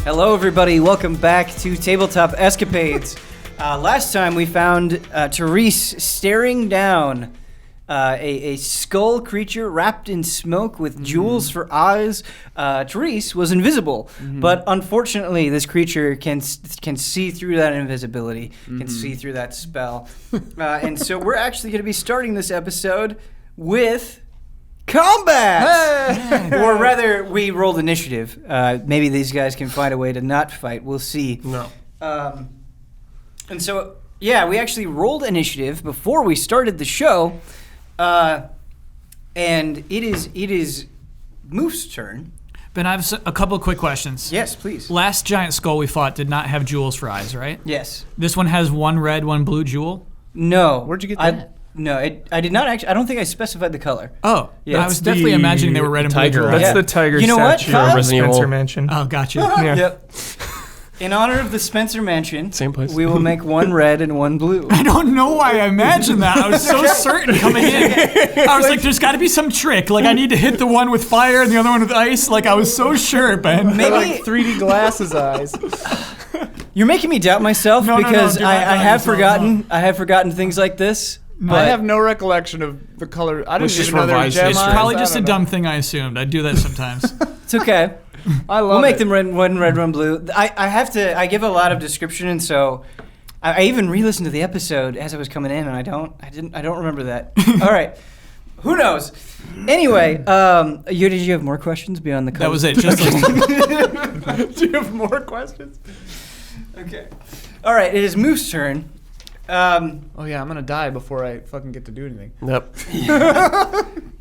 Hello, everybody. Welcome back to Tabletop Escapades. Last time we found Therese staring down a skull creature wrapped in smoke with jewels for eyes. Therese was invisible, but unfortunately, this creature can see through that invisibility, can see through that spell. And so we're actually going to be starting this episode with combat! Hey! Or rather, we rolled initiative. Maybe these guys can find a way to not fight. We'll see. No. And so, yeah, we actually rolled initiative before we started the show. And it is Moof's turn. Ben, I have a couple of quick questions. Yes, please. Last giant skull we fought did not have jewels for eyes, right? Yes. This one has one red, one blue jewel? No. Where'd you get that? I did not actually. I don't think I specified the color. Oh, Yeah, I was definitely imagining they were red and blue. Tiger. jewels. That's Yeah. the tiger You know what, statue Kyle? of Spencer Evil. Mansion. Oh, gotcha. Yeah. Yep. In honor of the Spencer Mansion, Same place. we will make one red and one blue. I don't know why I imagined that. I was so certain coming in. I was like, there's got to be some trick. Like, I need to hit the one with fire and the other one with ice. Like, I was so sure, Ben. Maybe Like 3D glasses eyes. you're making me doubt myself No, because do not I doubt have yourself, forgotten. I have forgotten things like this. I have no recollection of the color. I didn't Let's just even know there were revise gem history. eyes. It's probably I just a don't know. dumb thing I assumed. I do that sometimes. It's okay. I love We'll make it. them one red, one blue. I give a lot of description, and so I even re-listened to the episode as I was coming in, and I don't remember that. All right, who knows? Anyway, did you have more questions beyond the color? That was it. Just Do you have more questions? Okay. All right, it is Moof's turn. Oh yeah, I'm gonna die before I fucking get to do anything. Yep.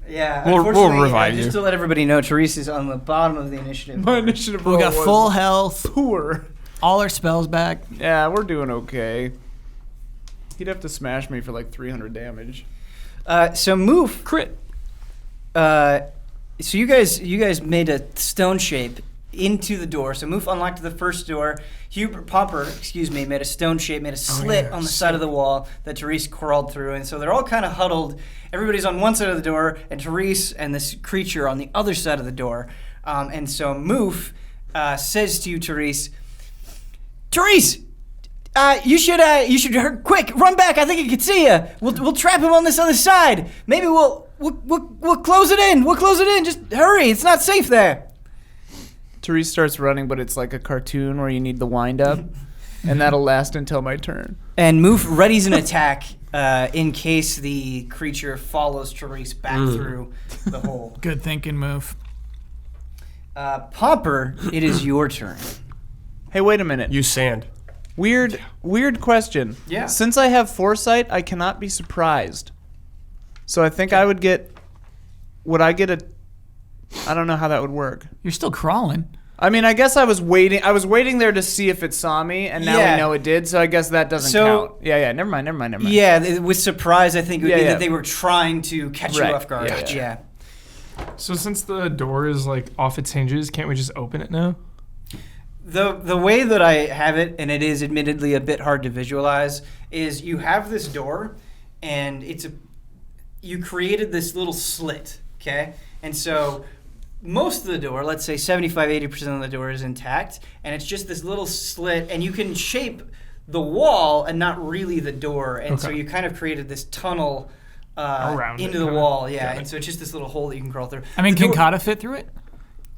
Yeah, We'll unfortunately, revive just you. to let everybody know, Therese is on the bottom of the initiative. My initiative we roll got was full health, poor. all our spells back. Yeah, we're doing okay. He'd have to smash me for like 300 damage. So Moof, Crit. so you guys made a stone shape into the door. So Moof unlocked the first door. Popper, made a stone shape, made a slit on the side of the wall that Therese crawled through. And so they're all kind of huddled. Everybody's on one side of the door, and Therese and this creature on the other side of the door. And so Moof says to you, Therese, you should quick run back. I think he can see you. We'll trap him on this other side. Maybe we'll close it in. We'll close it in. Just hurry. It's not safe there. Therese starts running, but it's like a cartoon where you need the wind up, and that'll last until my turn. And Moof readies an attack in case the creature follows Therese back through the hole. Good thinking, move. Popper, it is your turn. Hey, wait a minute. Use sand. Weird question. Yeah. Since I have foresight, I cannot be surprised. So I think I would get. Would I get a? I don't know how that would work. You're still crawling. I mean, I guess I was waiting. I was waiting there to see if it saw me, and now Yeah. we know it did. So I guess that doesn't count. Yeah. Never mind. Yeah, with surprise, I think it would be Yeah. that they were trying to catch Right. you off guard. Gotcha. Yeah. So since the door is like off its hinges, can't we just open it now? The way that I have it, and it is admittedly a bit hard to visualize, is you have this door, and you created this little slit, okay? And so most of the door, let's say 75-80% of the door is intact, and it's just this little slit, and you can shape the wall and not really the door, and so Okay. you kind of created this tunnel Around into it, the kinda. wall, yeah. Got it. And so it's just this little hole that you can crawl through. I mean, The can door- Kata fit through it?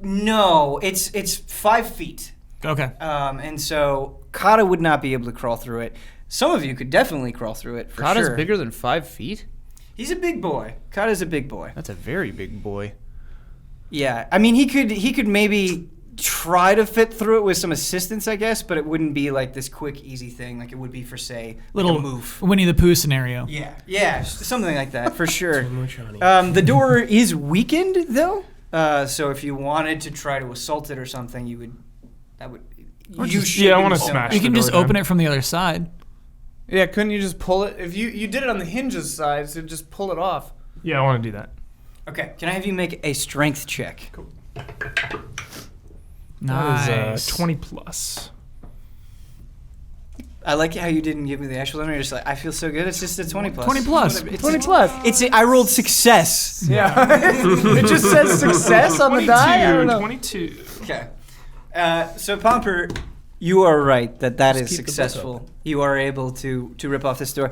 No, it's 5 feet. Okay. And so Kata would not be able to crawl through it. Some of you could definitely crawl through it for Kata's sure. bigger than 5 feet. He's a big boy. Kata's a big boy. That's a very big boy. Yeah, I mean he could maybe try to fit through it with some assistance, I guess, but it wouldn't be like this quick, easy thing like it would be for say Little like a move. Winnie the Pooh scenario. Yeah, something like that for sure. Too much honey. The door is weakened though, so if you wanted to try to assault it or something, you would. Yeah, I wanna smash You can the just door open down. it from the other side. Yeah, couldn't you just pull it? If you did it on the hinges side, so just pull it off. Yeah, I want to do that. Okay, can I have you make a strength check? Cool. Nice. That is 20 plus. I like how you didn't give me the actual number. You're just like, I feel so good. It's just a 20 plus. 20 plus. It's 20 plus. I rolled success. Yeah. It just says success on the die? I don't know. 22. Okay. So Pomper, you are right that Just is keep the book successful. open. You are able to rip off this door.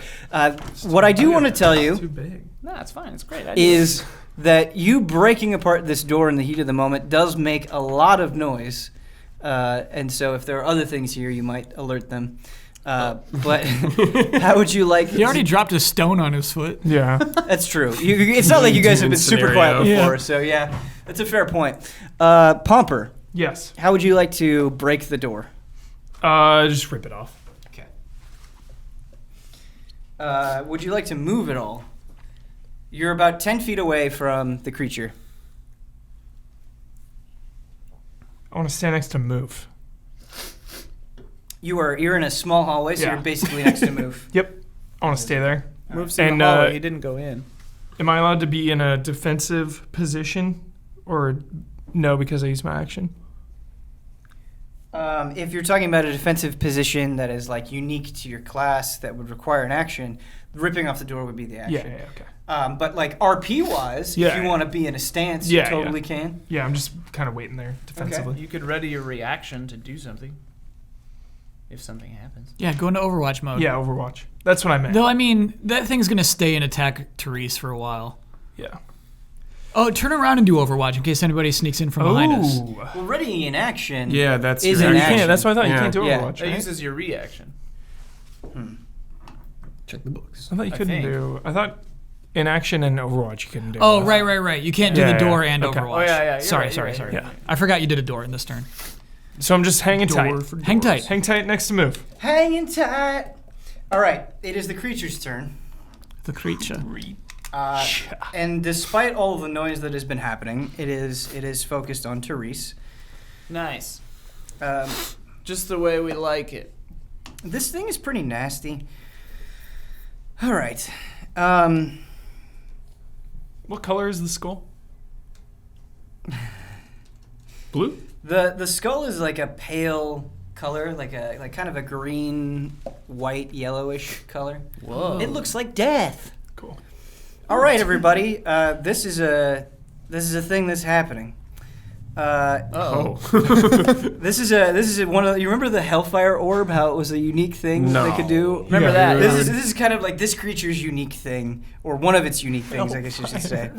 What I do want to tell you Too big. No, it's fine. It's great. is that you breaking apart this door in the heat of the moment does make a lot of noise. And so if there are other things here, you might alert them. But how would you like... He already dropped a stone on his foot. Yeah. That's true. It's not like you guys have been super quiet before, so yeah, that's a fair point. Pomper, Yes. how would you like to break the door? Just rip it off. Okay. Would you like to move at all? You're about 10 feet away from the creature. I want to stand next to move. You're in a small hallway, so Yeah. you're basically next to move. Yep. I want to stay there. Moves in And, the hallway. He didn't go in. Am I allowed to be in a defensive position, or no? Because I used my action. If you're talking about a defensive position that is like unique to your class that would require an action, ripping off the door would be the action. Yeah. Okay. But like RP wise, Yeah. if you want to be in a stance, Yeah, you totally can. Yeah. I'm just kind of waiting there defensively. You could ready your reaction to do something. If something happens. Yeah, go into Overwatch mode. Yeah. Overwatch. That's what I meant. Though, I mean, that thing's going to stay and attack Therese for a while. Yeah. Oh, turn around and do Overwatch in case anybody sneaks in from behind us. Ooh. Well, readying in action. Yeah, that's Is your an You action. can't. That's what I thought. You Yeah. can't do Yeah. Overwatch. That Right? uses your reaction. Check the books. I thought you I couldn't think. do. I thought in action and Overwatch you couldn't do. Oh, both. right. You can't do Yeah, the door yeah. and Okay. Overwatch. Oh, yeah. You're Sorry. right. Yeah. I forgot you did a door in this turn. So I'm just hanging tight. Hang tight. Hang tight next to move. Hanging tight. All right, it is the creature's turn. The creature. And despite all of the noise that has been happening, it is focused on Therese. Nice. Um, Just the way we like it. this thing is pretty nasty. All right. What color is the skull? Blue. The skull is like a pale color, like kind of a green, white, yellowish color. Whoa. It looks like death. Cool. All right, everybody. This is a thing that's happening. Oh. This is one of you remember the Hellfire Orb? How it was a unique thing No. they could do. Remember Yeah, that? we This is kind of like this creature's unique thing, or one of its unique things, I guess you should say.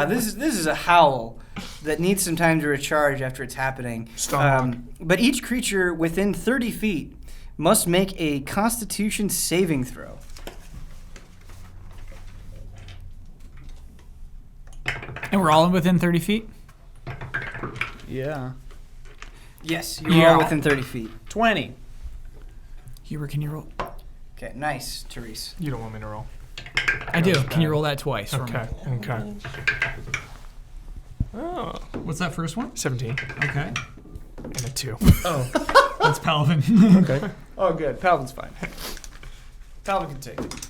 This is a howl that needs some time to recharge after it's happening. But each creature within 30 feet must make a Constitution saving throw. And we're all within 30 feet? Yeah. Yes, you're Yeah. all within 30 feet. 20. Huber, can you roll? Okay, nice, Therese. You don't want me to roll. I do. Can you roll that twice? for me? Okay. Oh, What's that first one? 17 Okay. and a 2. That's Palvin. Okay. Oh, good. Palvin's fine. Palvin can take it.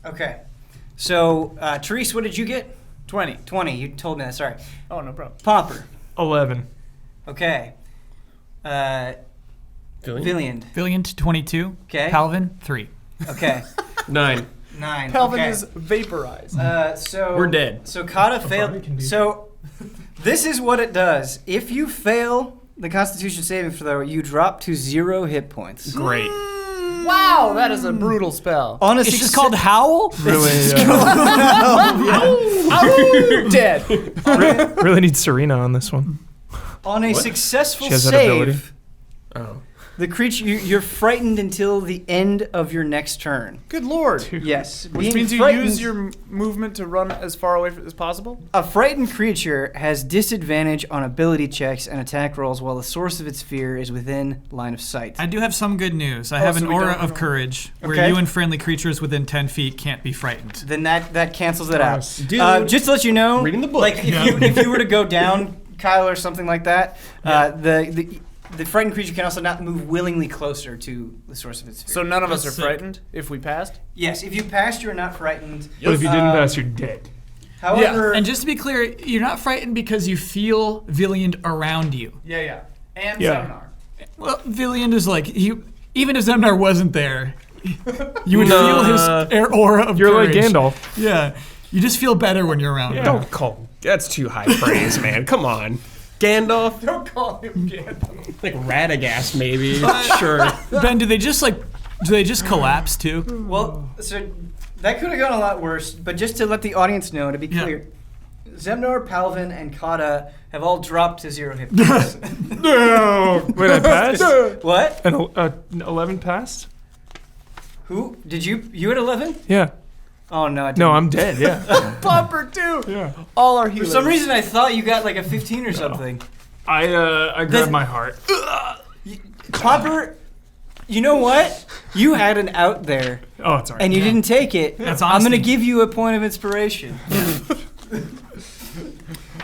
Okay. So, Therese, what did you get? 20. 20. You told me that. Sorry. Oh, no problem. Popper. 11. Okay. Villiand. Villiant, 22. Okay. Palvin, 3. Okay. 9. 9. Palvin okay. is vaporized. So We're dead. So Kata body failed. can do So this is what it does. If you fail the Constitution saving throw, you drop to 0 hit points. Great. Wow, that is a brutal spell. On a It's just called Howl? Really, Dead. really need Serena on this one. on a What? successful She has that ability. save. Oh. The creature you're frightened until the end of your next turn. Good lord. Yes, Which being means you frightened- use your movement to run as far away as possible? A frightened creature has disadvantage on ability checks and attack rolls while the source of its fear is within line of sight. I do have some good news. I have so an we aura don't of know. courage where Okay. you and friendly creatures within 10 feet can't be frightened. Then that cancels it out. Nice. Dude, Just to let you know, reading the book. like if you were to go down, Kyle, or something like that, the frightened creature can also not move willingly closer to the source of its fear. So none of us are That's sick. frightened if we passed? yes, if you passed, you're not frightened. But if you didn't Um, pass, you're dead. However, And just to be clear, you're not frightened because you feel Villiand around you. Yeah. And Yeah. Seminar. Well, Villiand is like, even if Zemnar wasn't there, You would feel his aura of You're courage. like Gandalf. Yeah. You just feel better when you're around him. Don't call. That's too high praise, man. Come on. Gandalf? Don't call him Gandalf. Like Radagast, maybe. Sure. Ben, do they just collapse too? Well, so that could have gone a lot worse, but just to let the audience know, to be Yeah. clear, Zemnar, Palvin, and Kata have all dropped to 0 hit points. No. Wait, I passed? What? An 11 passed? Who? Did you had 11? Yeah. Oh, no, I didn't. No, I'm dead. Yeah. Popper too. Yeah. All our For healers. some reason, I thought you got like a 15 or something. I grabbed my heart. Popper, you know what? You had an out there, Oh, it's alright. and you didn't take it. That's I'm going to honesty. give you a point of inspiration.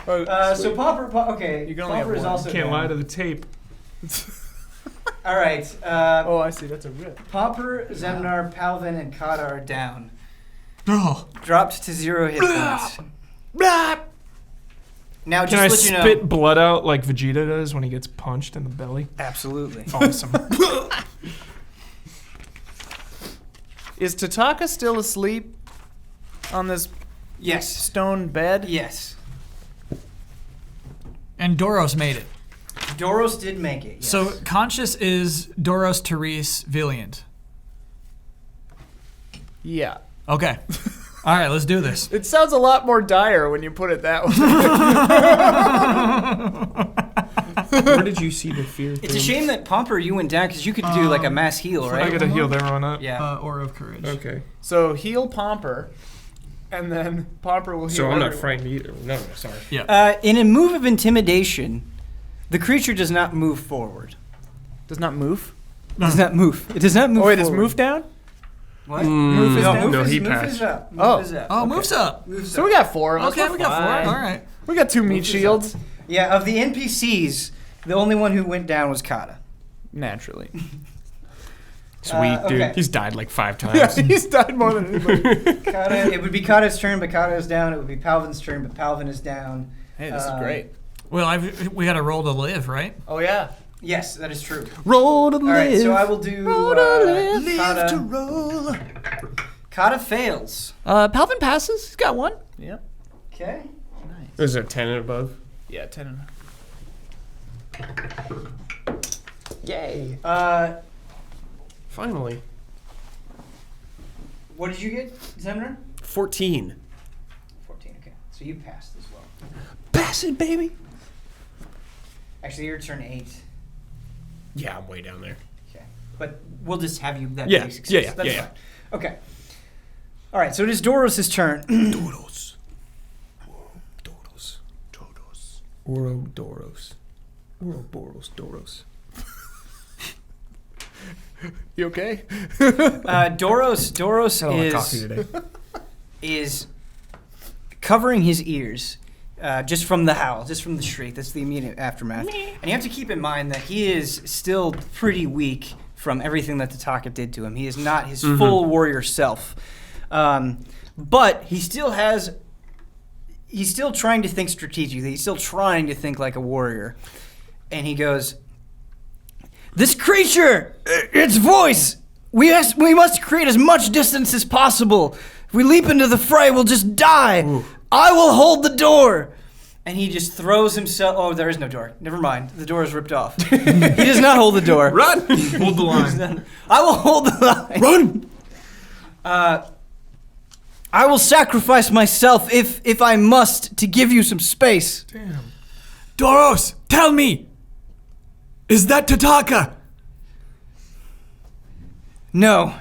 So Popper, okay, You can only Popper have is one. also Can't down. lie to the tape. All right, Oh, I see. That's a rip. Popper, Zemnar, Palvin, and Kata are down. Oh. Dropped to 0 hit points. Now, just Can I let you know. spit blood out like Vegeta does when he gets punched in the belly? Absolutely. Awesome. Is Tataka still asleep on this Yes. stone bed? Yes. And Doros made it. Doros did make it. Yes. So conscious is Doros, Therese, Valiant. Yeah. Okay. All right, let's do this. It sounds a lot more dire when you put it that way. Where did you see the fear it's a shame that Pomper, you went down because you could do like a mass heal, I right? gotta heal everyone up. Yeah. Aura of Courage. Okay. So heal Pomper, and then Pomper will heal So I'm not everyone. frightened either. No, sorry. In a move of intimidation, the creature does not move forward. Does not move? Does not move. It does not move Oh wait, forward. is move down? What? Move is No, down? No, he move passed. is up. Move Oh. is up. Oh, moves up. Moves So up. we got 4 of us. Okay, We're we got 4. fine. All right. We got 2 meat is shields. Yeah, of the NPCs, the only one who went down was Kata. Naturally. Sweet, dude. okay. He's died like 5 Yeah, times. he's died more than anybody. Kata, it would be Kata's turn, but Kata is down. It would be Palvin's turn, but Palvin is down. Hey, this is great. Well, we got to roll to live, right? Oh yeah. Yes, that is true. Roll to All right, so I will do Kata. roll. Kata fails. Palvin passes. He's got 1. Yep. Okay. Is it 10 and above? Yeah, 10 and Yay. Finally. What did you get, Zemner? 14. 14, okay. So you passed as well. Pass it, baby. Actually, your turn 8. Yeah, I'm way down there. Okay. But we'll just have you that Yeah, basic yeah, success. yeah, That's yeah, fine. Okay. All right, so it is Doros' turn. Doros. Doros. Doros. Ouroboros. Ouroboros. Doros. You okay? Doros Had a lot of coffee is today. is covering his ears just from the howl, just from the shriek. That's the immediate aftermath. And you have to keep in mind that he is still pretty weak from everything that Tataka did to him. He is not his full warrior self. But he's still trying to think strategically. He's still trying to think like a warrior. And he goes, "This creature, its voice, we must create as much distance as possible. If we leap into the fray, we'll just die. I will hold the door." And he just throws himself. Oh, there is no door. Never mind. The door is ripped off. He does not hold the door. Run! Hold the line. I will hold the line. Run! I will sacrifice myself if I must to give you some space. Damn. Doros, tell me. Is that Tataka? No.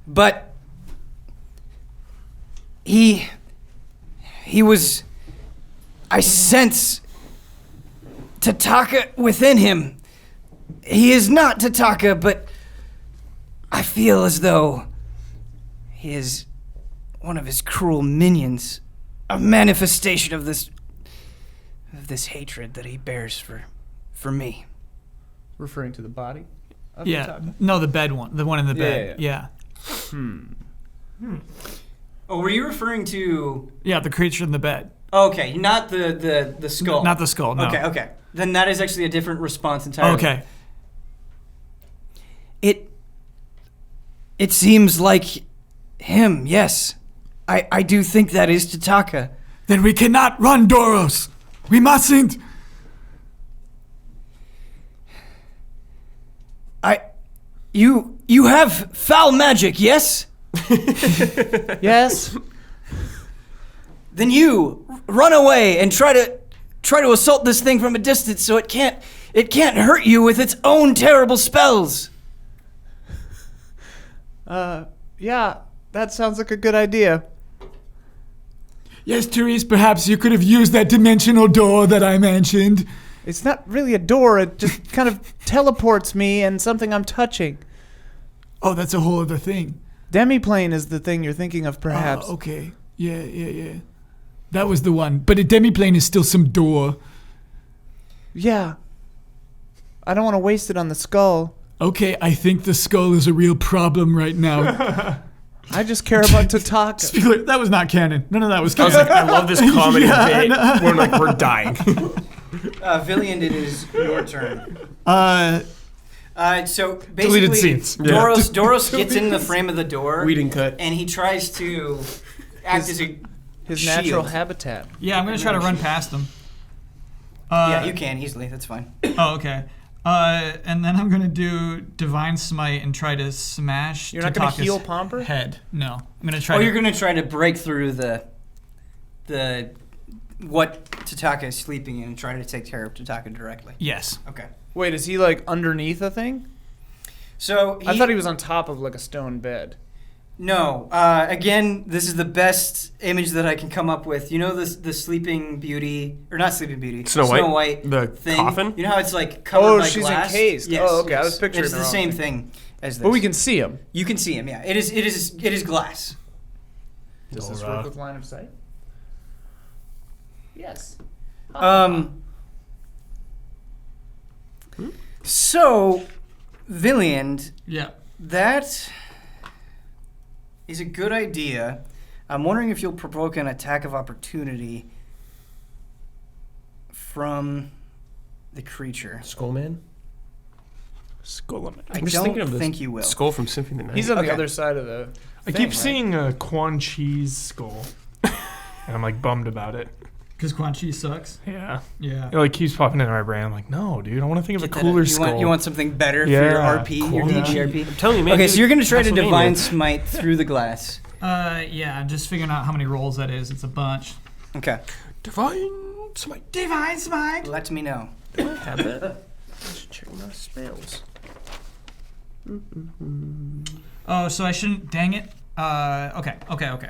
But he was, I sense Tataka within him. He is not Tataka, but I feel as though he is one of his cruel minions, a manifestation of this hatred that he bears for me. Referring to the body? Of Yeah. Tataka? No, the bed one. The one in the bed. yeah. Oh, were you referring to? Yeah, the creature in the bed. Okay, not the skull. Not the skull, no. Okay. Then that is actually a different response entirely. Okay. It seems like him, yes. I do think that is Tataka. Then we cannot run, Doros. We mustn't. You have foul magic, yes? Yes. Then you run away and try to assault this thing from a distance so it can't hurt you with its own terrible spells. Yeah, that sounds like a good idea. Yes, Therese, perhaps you could have used that dimensional door that I mentioned. It's not really a door, it just kind of teleports me and something I'm touching. Oh, that's a whole other thing. Demiplane is the thing you're thinking of, perhaps. Okay. Yeah. That was the one. But a demiplane is still some door. Yeah. I don't want to waste it on the skull. Okay, I think the skull is a real problem right now. I just care about Tataka. Spieler, that was not canon. None of that was I was canon. like, I love this comedy bit. We're dying. Villian, it is your turn. So basically, Deleted scenes. Yeah. Doros gets in the frame of the door. We didn't cut. And he tries to act as a His shield. natural habitat. Yeah, I'm going to try to run past him. Yeah, you can easily. That's fine. Oh, okay. And then I'm going to do Divine Smite and try to smash You're not going to Tataka's heal Pomper? head. No. I'm going to try Oh, to... you're going to try to break through the what Tataka is sleeping in and try to take care of Tataka directly. Yes. Okay. Wait, is he like underneath a thing? So I thought he was on top of like a stone bed. No. Again, this is the best image that I can come up with. You know the Sleeping Beauty, or not Sleeping Beauty, Snow White? The thing? coffin? You know how it's like covered by she's glass? encased. Yes. Oh, okay. I was picturing It's the the wrong same thing. thing as this. But we can see him. You can see him. Yeah. It is glass. Does this work with line of sight? Yes. So, Villiand, Yeah. that is a good idea. I'm wondering if you'll provoke an attack of opportunity from the creature. Skullman? I I'm just don't thinking of this think you will. skull from Symphony of the Night. He's on Okay. the other side of the I thing, keep seeing a Quan Chi's skull, and I'm like bummed about it. Because Quan Chi sucks. Yeah, Yeah. it like keeps popping into my brain. I'm like, no, dude, I want to think of a Get that- cooler you skull. Want something better Yeah, for your RP, your cool. DGRP? I'm telling you, man. Okay, dude, so you're going to try to Castlevania. Divine Smite through the glass. Yeah, I'm just figuring out how many rolls that is. It's a bunch. Okay. Divine Smite. Divine Smite! Let me know. Do I have that? I should check my spells. Oh, so I shouldn't. Dang it. Okay.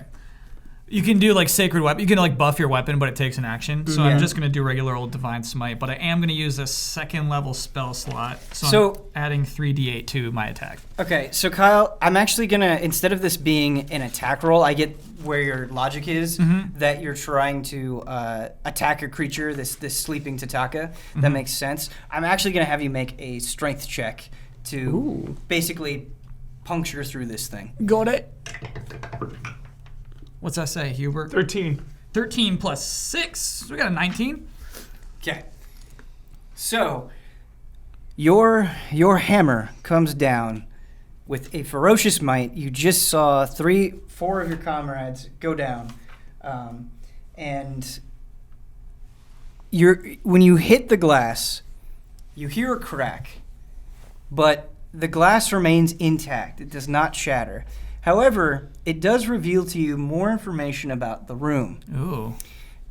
You can do like Sacred Weapon. You can like buff your weapon, but it takes an action. So I'm just going to do regular old Divine Smite, but I am going to use a second level spell slot. So I'm adding 3d8 to my attack. Okay, so Kyle, I'm actually going to, instead of this being an attack roll, I get where your logic is, that you're trying to attack a creature, this sleeping Tataka. That makes sense. I'm actually going to have you make a strength check to basically puncture through this thing. Got it. What's that say, Hubert? 13. 13 plus 6. We got a 19. Okay. So, your hammer comes down with a ferocious might. You just saw 4 of your comrades go down, and when you hit the glass, you hear a crack, but the glass remains intact. It does not shatter. However, it does reveal to you more information about the room. Ooh.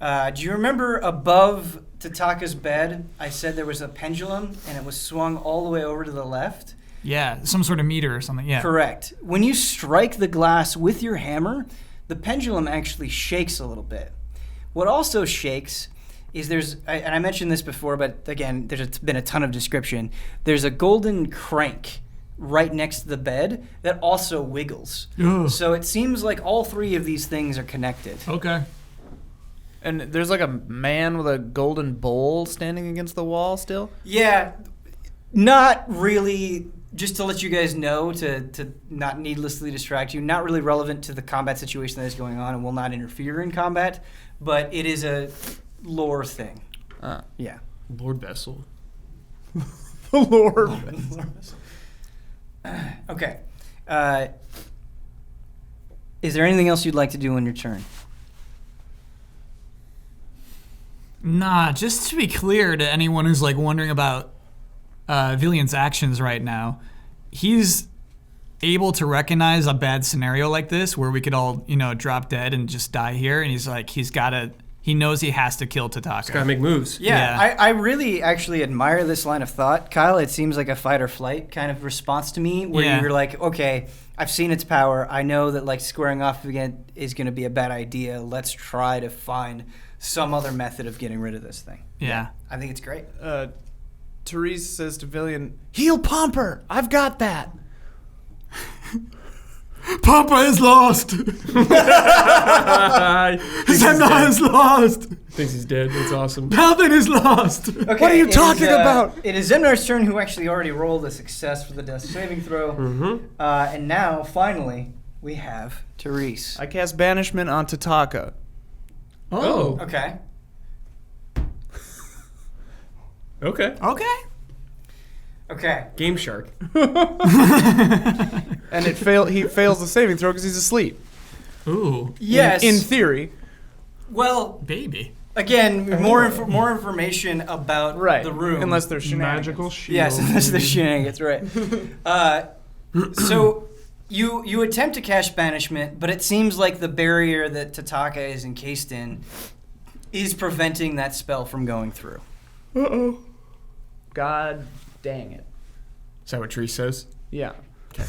Do you remember above Tataka's bed, I said there was a pendulum and it was swung all the way over to the left? Yeah, some sort of meter or something. Yeah. Correct. When you strike the glass with your hammer, the pendulum actually shakes a little bit. What also shakes is and I mentioned this before, but again, there's been a ton of description. There's a golden crank right next to the bed that also wiggles. Ugh. So it seems like all 3 of these things are connected. Okay. And there's like a man with a golden bowl standing against the wall still? Yeah, not really, just to let you guys know, to not needlessly distract you, not really relevant to the combat situation that is going on and will not interfere in combat, but it is a lore thing. Yeah. Lord Vessel. The Lord. Okay. Is there anything else you'd like to do on your turn? Nah, just to be clear to anyone who's like wondering about Villian's actions right now, he's able to recognize a bad scenario like this where we could all, drop dead and just die here, and he's like, he knows he has to kill Tataka. Gotta make moves. Yeah. I really actually admire this line of thought, Kyle. It seems like a fight or flight kind of response to me, where you're like, okay, I've seen its power. I know that like squaring off again is going to be a bad idea. Let's try to find some other method of getting rid of this thing. Yeah. I think it's great. Therese says to Villian, "Heal Pomper. I've got that." Papa is lost. Zemna is lost. Thinks he's dead. That's awesome. Paladin is lost. Okay, What are you talking about? It is Zemnar's turn, who actually already rolled a success for the death saving throw. Mm-hmm. And now, finally, we have Therese. I cast Banishment on Tataka. Oh. Okay. Okay. Okay. Okay. Game Shark. And he fails the saving throw because he's asleep. Ooh. Yes. In theory. Well, Baby. again, more information about the room. Unless there's shenanigans. Magical shield. Yes, unless there's shenanigans, right. So you attempt to cast Banishment, but it seems like the barrier that Tataka is encased in is preventing that spell from going through. Uh-oh. God dang it. Is that what Tree says? Yeah. Okay.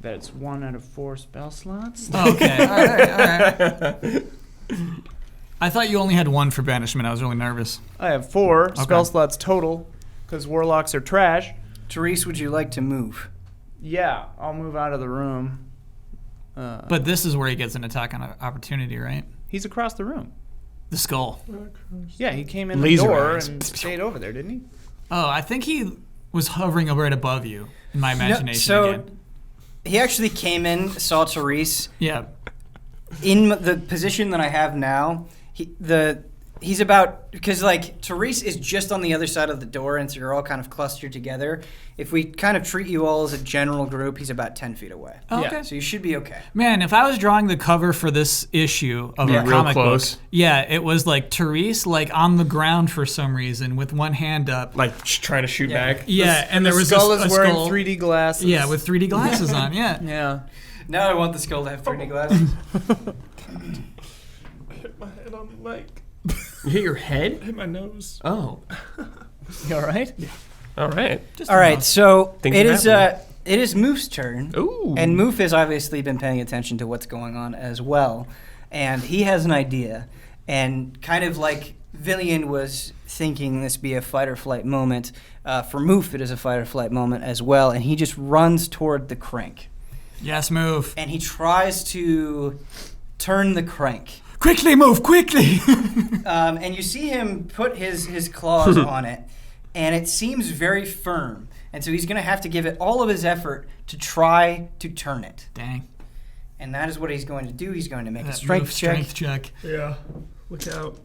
That's 1 out of 4 spell slots. Okay. All right. I thought you only had 1 for banishment. I was really nervous. I have 4 spell slots total because warlocks are trash. Therese, would you like to move? Yeah, I'll move out of the room. But this is where he gets an attack on opportunity, right? He's across the room. The skull. Yeah, he came in Laser the door eyes. and stayed over there, didn't he? Oh, I think he was hovering right above you in my imagination again. He actually came in, saw Therese. Yeah. In the position that I have now, he's about, because like Therese is just on the other side of the door, and so you're all kind of clustered together. If we kind of treat you all as a general group, he's about 10 feet away. Oh, okay. So you should be okay. Man, if I was drawing the cover for this issue of a real comic close. book, it was like Therese like on the ground for some reason with one hand up. Like trying to shoot back. Yeah, and there was skull a is wearing skull. 3D glasses. Yeah, with 3D glasses on. Yeah. Yeah. Now I want the skull to have 3D glasses. I hit my head on the mic. You hit your head? I hit my nose. Oh. You all right? Yeah. All right. All right, so Things it are is happening. it is Moof's turn. Ooh. And Moof has obviously been paying attention to what's going on as well. And he has an idea. And kind of like Villian was thinking this be a fight or flight moment, for Moof it is a fight or flight moment as well. And he just runs toward the crank. Yes, move. And he tries to turn the crank. Quickly, move, quickly. And you see him put his claws on it. And it seems very firm. And so he's going to have to give it all of his effort to try to turn it. Dang. And that is what he's going to do. He's going to make a That strength move, check. Strength check. Yeah. Look out.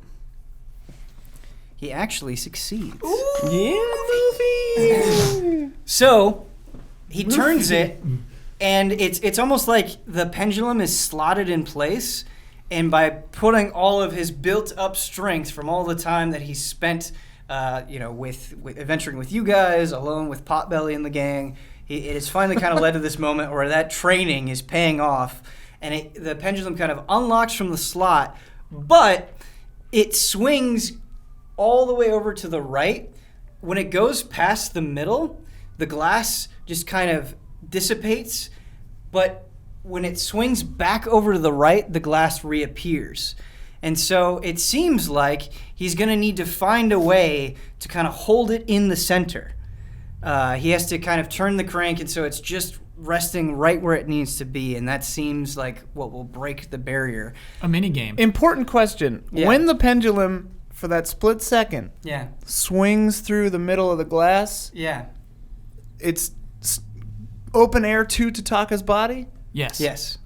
He actually succeeds. Yeah, movie. So he turns it, and it's almost like the pendulum is slotted in place. And by putting all of his built-up strength from all the time that he spent with adventuring with you guys, alone with Potbelly and the gang, it has finally kind of led to this moment where that training is paying off, and the pendulum kind of unlocks from the slot, but it swings all the way over to the right. When it goes past the middle, the glass just kind of dissipates, but when it swings back over to the right, the glass reappears. And so it seems like he's going to need to find a way to kind of hold it in the center. He has to kind of turn the crank, and so it's just resting right where it needs to be, and that seems like what will break the barrier. A mini game. Important question. Yeah. When the pendulum, for that split second, Yeah. swings through the middle of the glass, Yeah. it's open air to Tataka's body? Yes. Yes.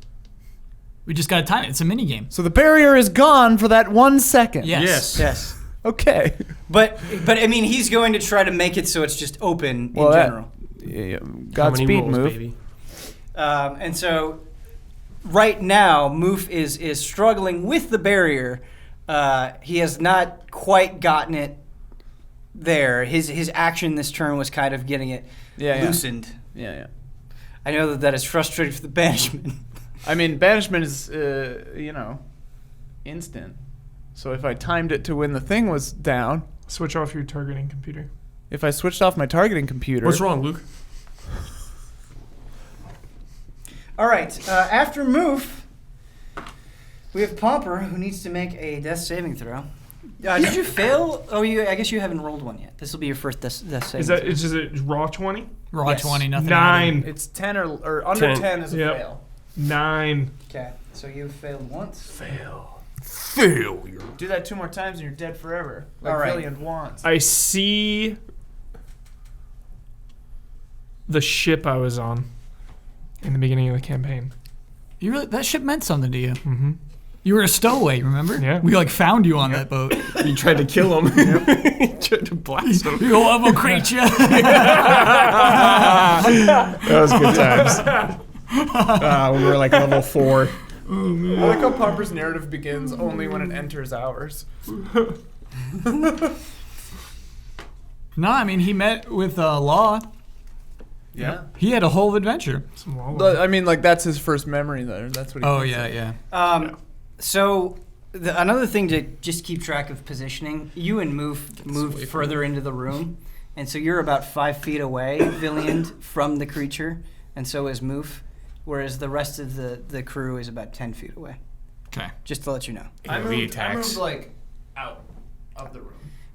We just got to time it. It's a mini game. So the barrier is gone for that 1 second? Yes. Yes. Okay. But I mean, he's going to try to make it so it's just open in general. Yeah, How many Godspeed, rolls, move. baby? And so, right now, Moof is struggling with the barrier. He has not quite gotten it there. His action this turn was kind of getting it loosened. Yeah. I know that is frustrating for the banishment. I mean, banishment is, instant. So if I timed it to when the thing was down, Switch off your targeting computer. if I switched off my targeting computer, What's wrong, Luke? All right. After Moof, we have Pomper, who needs to make a death saving throw. Did you fail? Oh, I guess you haven't rolled one yet. This will be your first death saving. Is it raw 20? Raw Yes. 20, nothing. 9. it's 10 or under 10. 10 is a Yep. fail. 9. Okay. So you failed once. Failure. Do that 2 more times and you're dead forever. Like All right. Villian wants. I see the ship I was on in the beginning of the campaign. That ship meant something to you. Mm-hmm. You were a stowaway, remember? Yeah. We found you on that boat. You tried to kill him. You tried to blast him. You horrible creature. That was good times. When we were like level 4. I like how Pomper's narrative begins only when it enters ours. No, I mean, he met with Law. Yeah. He had a whole adventure. Some wall. I mean, like, that's his first memory, though. That's what he Oh, thinks yeah, of. yeah. So another thing to just keep track of positioning. You and move further into the room, and so you're about 5 feet away, Villian, from the creature, and so is Moof. Whereas the rest of the crew is about 10 feet away. Okay. Just to let you know. I AoE moved, attacks. like, out of the room.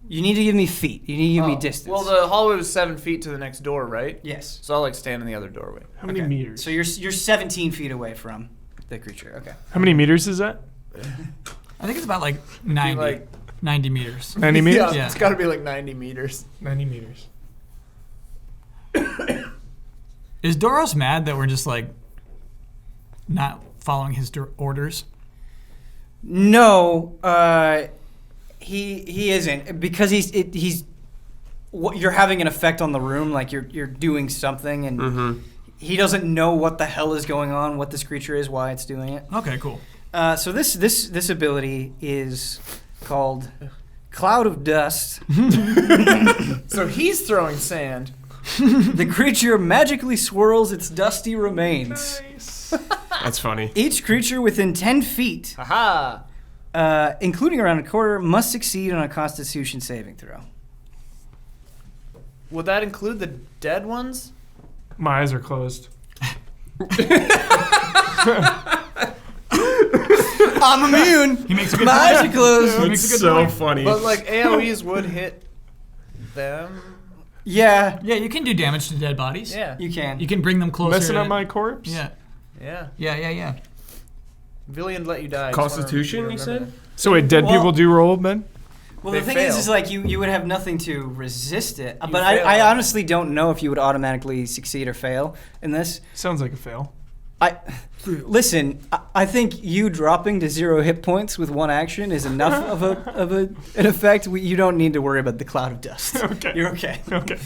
You need to give me feet. You need to give me Oh. distance. Well, the hallway was 7 feet to the next door, right? yes. So I'll, like, stand in the other doorway. How many Okay. meters? So you're 17 feet away from the creature. Okay. How many meters is that? I think it's about 90, like- 90 meters. 90 meters? Yeah. It's got to be, like, 90 meters. 90 meters. Is Doros mad that we're just not following his orders? No, he isn't, because you're having an effect on the room, like you're doing something, and he doesn't know what the hell is going on, what this creature is, why it's doing it. Okay, cool. So this ability is called Cloud of Dust. So he's throwing sand. The creature magically swirls its dusty remains. Nice. That's funny. Each creature within 10 feet, Haha. including around a quarter, must succeed on a Constitution saving throw. Would that include the dead ones? My eyes are closed. I'm immune. He makes a good My eyes point. are closed. Makes a It's good so point. funny. But, like, AoEs would hit them. Yeah, Yeah, you can do damage to dead bodies. Yeah. you can. You can bring them closer. Messing up my corpse? Yeah. Yeah. Yeah. Villian let you die. I just wanna Constitution, you remember said? that. So wait, dead Well- people do roll then? Well, They the thing fail. is like you would have nothing to resist it. You But fail. I honestly don't know if you would automatically succeed or fail in this. Sounds like a fail. Listen. I think you dropping to 0 hit points with one action is enough of an effect. You don't need to worry about the cloud of dust. Okay. You're okay. Okay.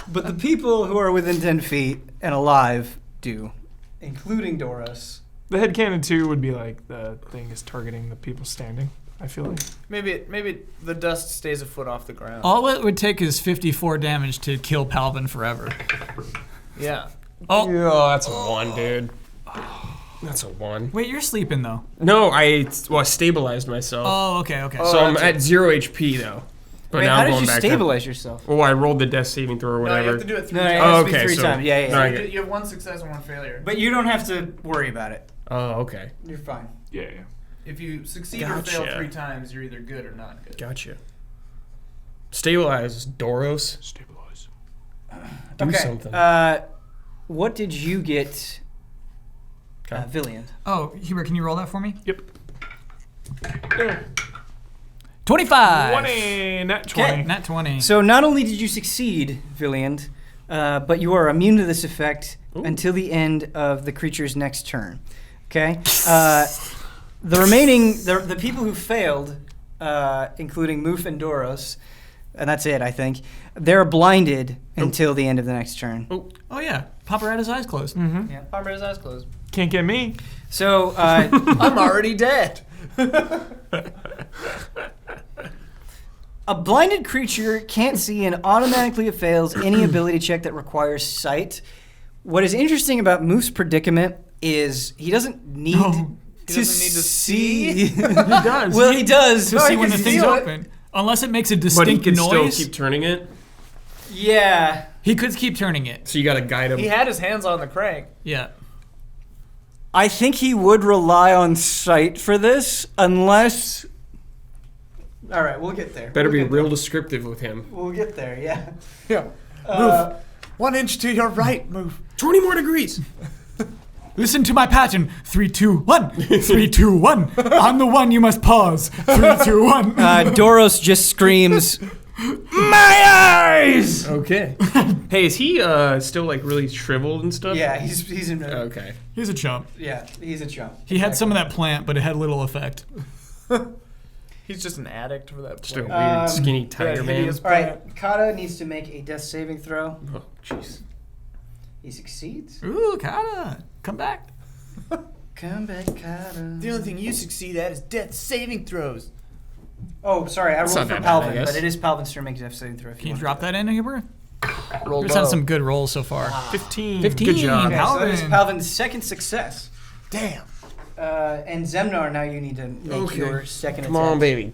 But the people who are within 10 feet and alive do, including Doros. The headcanon too would be like the thing is targeting the people standing, I feel like. Maybe the dust stays a foot off the ground. All it would take is 54 damage to kill Palvin forever. Yeah. Oh, Oh, that's a 1, dude. That's a 1. wait, you're sleeping though. No, I stabilized myself. Oh, okay. So I'm that's at 0 HP though. But Wait, now how I'm did going you back stabilize yourself? to. Well, I rolled the death saving throw or No, whatever. you have to do it 3 No, it times. has Oh, to be okay, 3 so- times. Yeah. No, I You get- you have 1 success and 1 failure. But you don't have to worry about it. Oh, okay. You're fine. Yeah. If you succeed or fail Gotcha. 3 times, you're either good or not good. Gotcha. Stabilize, Doros. Stabilize. Do Okay. something. What did you get, Okay. Villian? Oh, Hubert, can you roll that for me? Yep. 25. 20, nat 20. Nat 20. So not only did you succeed, Villian, but you are immune to this effect until the end of the creature's next turn. Okay? The remaining, the people who failed, including Moof and Doros, and that's it, I think. They're blinded until the end of the next turn. Oh yeah, Popper had his eyes closed. Yeah, Palmer has his eyes closed. Can't get me. So, I'm already dead. a blinded creature can't see and automatically fails any ability check that requires sight. What is interesting about Moof's predicament is he doesn't need to see. He does. Well, he does. to see when the thing's open, unless it makes a But he distinct can noise. still keep turning it. Yeah. He could keep turning it. So you got to guide him. He had his hands on the crank. Yeah. I think he would rely on sight for this, unless... All right, we'll get there. Better We'll be get real descriptive with him. there. We'll get there, yeah. Yeah. Uh, Move. 1 inch to your right. Move. 20 more degrees. Listen to my pattern. 3, 2, 1. 3, 2, 1. On the 1, you must pause. 3, 2, 1. Doros just screams, "My eyes!" Okay. Hey, is he still like really shriveled and stuff? Yeah, he's in. Okay. He's a chump. Yeah, he's a chump. He had some of that plant, but it had little effect. He's just an addict for that. Just a plant. weird skinny tiger man. hideous- All right, Kata needs to make a death saving throw. Oh, jeez. He succeeds. Ooh, Kata, come back. Come back, Kata. The only thing you succeed at is death saving throws. Oh, sorry, I rolled not for that bad, I Palvin, guess. but it is Palvin's turn to make a death saving throw. Can you drop that in, Huber? Roll We've had some good rolls so far. 15. 15. Good job. Okay, so that is Palvin. Palvin's second success. Damn. And Zemnar, now you need to make your second Come attack. on, baby.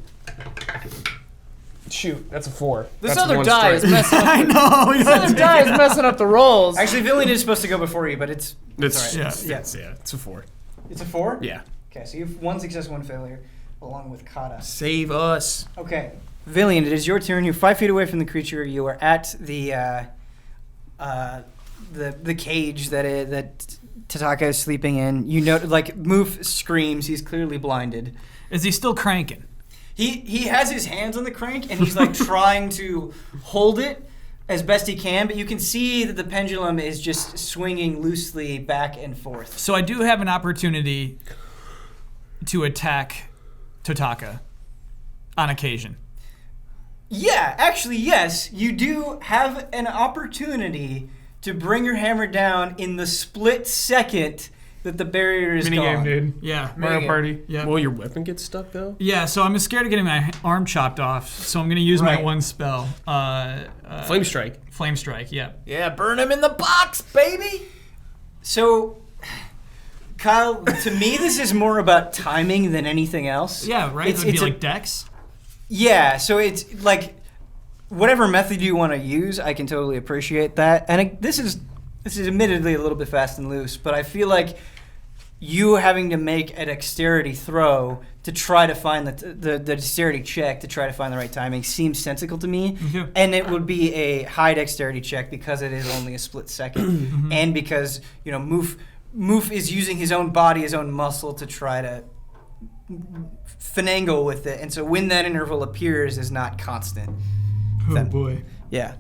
Shoot, that's a 4. This That's other one die is strike. messing up. I know. This other die is messing up the rolls. Actually, Villian is supposed to go before you, but it's It's, all right. it's, Yeah. it's, yeah, it's a 4. It's a 4? Yeah. Okay, so you have 1 success, 1 failure, along with Kata. Save us. Okay, Villian, it is your turn. You're 5 feet away from the creature. You are at the cage that Tataka is sleeping in. You know, like Moof screams. He's clearly blinded. Is he still cranking? He has his hands on the crank and he's like trying to hold it as best he can, but you can see that the pendulum is just swinging loosely back and forth. So I do have an opportunity to attack Tataka on occasion. Yeah, actually, yes, you do have an opportunity to bring your hammer down in the split second that the barrier is Minigame, gone. dude. Yeah. Mario Minigame. Party. Yeah. Will your weapon get stuck, though? Yeah, so I'm scared of getting my arm chopped off, so I'm going to use my Right. one spell. Flame Strike. Flame Strike, yeah. Yeah, burn him in the box, baby. So, Kyle, to me, this is more about timing than anything else. Yeah, right? It's- It would be it's a- like Dex. Yeah, so it's like whatever method you want to use, I can totally appreciate that. And this is admittedly a little bit fast and loose, but I feel like you having to make a dexterity throw to try to find the dexterity check to try to find the right timing seems sensical to me. Mhm. And it would be a high dexterity check because it is only a split second, and because Moof is using his own body, his own muscle to try to finagle with it, and so when that interval appears is not constant. Oh, boy. Yeah.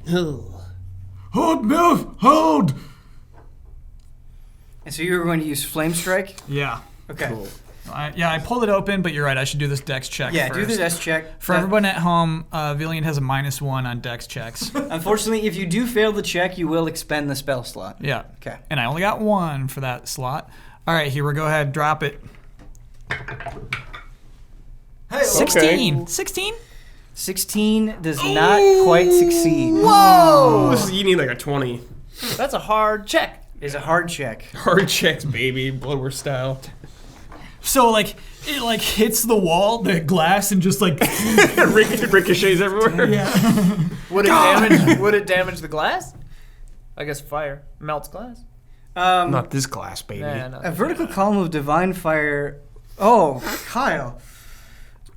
Hold, move! Hold! And so you're going to use Flame Strike? Yeah. Okay. Cool. I pulled it open, but you're right. I should do this Dex check Yeah, first. do the dex check. For everyone at home, Villian has a -1 on Dex checks. Unfortunately, if you do fail the check, you will expend the spell slot. Yeah. Okay. And I only got 1 for that slot. All right, here we go. Ahead, drop it. Hey, 16. 16? 16 does not quite succeed. Whoa! You need like a 20. That's a hard check. It's a hard check. Hard checks, baby. Bloodworth style. So, like, it, like, hits the wall, the glass, and just, like... Ricochets everywhere. yeah. Would it damage the glass? I guess fire melts glass. Not this glass, baby. Nah, no. A vertical column of divine fire. Oh, Kyle.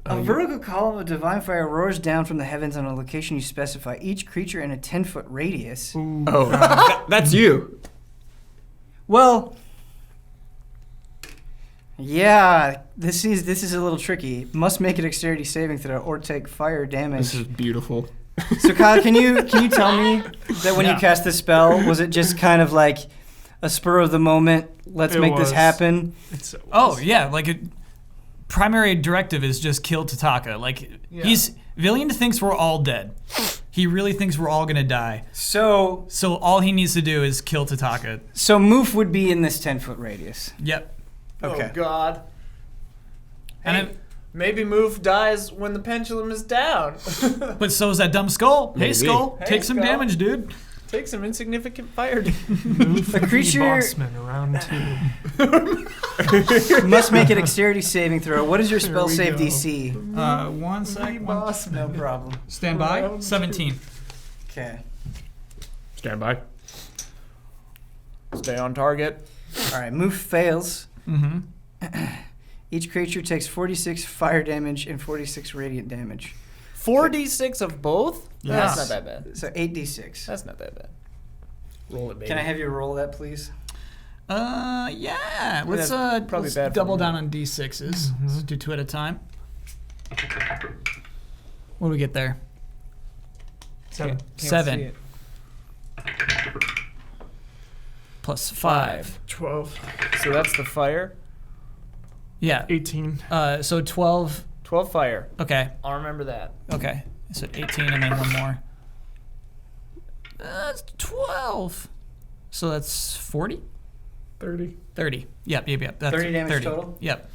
A vertical column of divine fire roars down from the heavens on a location you specify. Each creature in a 10-foot radius. Oh, that's you. Well, yeah, this is a little tricky. Must make a dexterity saving throw or take fire damage. This is beautiful. So Kyle, can you tell me that when you cast the spell, was it just kind of like a spur of the moment? Let's It make this was. happen. It's Oh, yeah, like, primary directive is just kill Tataka. Like, Villian thinks we're all dead. He really thinks we're all gonna die. So all he needs to do is kill Tataka. Moof would be in this 10-foot radius. Yep. Okay. Oh God. And Hey, maybe Moof dies when the pendulum is down. but so is that dumb skull. Hey Maybe. Skull, Hey, take some Skull. damage, dude. Take some insignificant fire damage. The creature Bossman round 2. must make a dexterity saving throw. What is your spell we save go. DC? 1 sec. No problem. Stand by. 17. Okay. Stand by. Stay on target. All right. Moof fails. Mm-hmm. Each creature takes 46 fire damage and 46 radiant damage. 4d6 of both? Yes. That's not that bad. So 8d6. That's not that bad. Roll it, baby. Can I have you roll that, please? Yeah. Let's That's probably let's bad for double me. down on d6s. Let's do 2 at a time. What do we get there? 7. Can't 7. see it. Plus 5. 12. So that's the fire. Yeah. 18. So 12. 12 fire. Okay. I'll remember that. Okay. So 18 and then one more. That's 12. So that's 40? 30. 30. Yep. That's 30 damage total? Yep.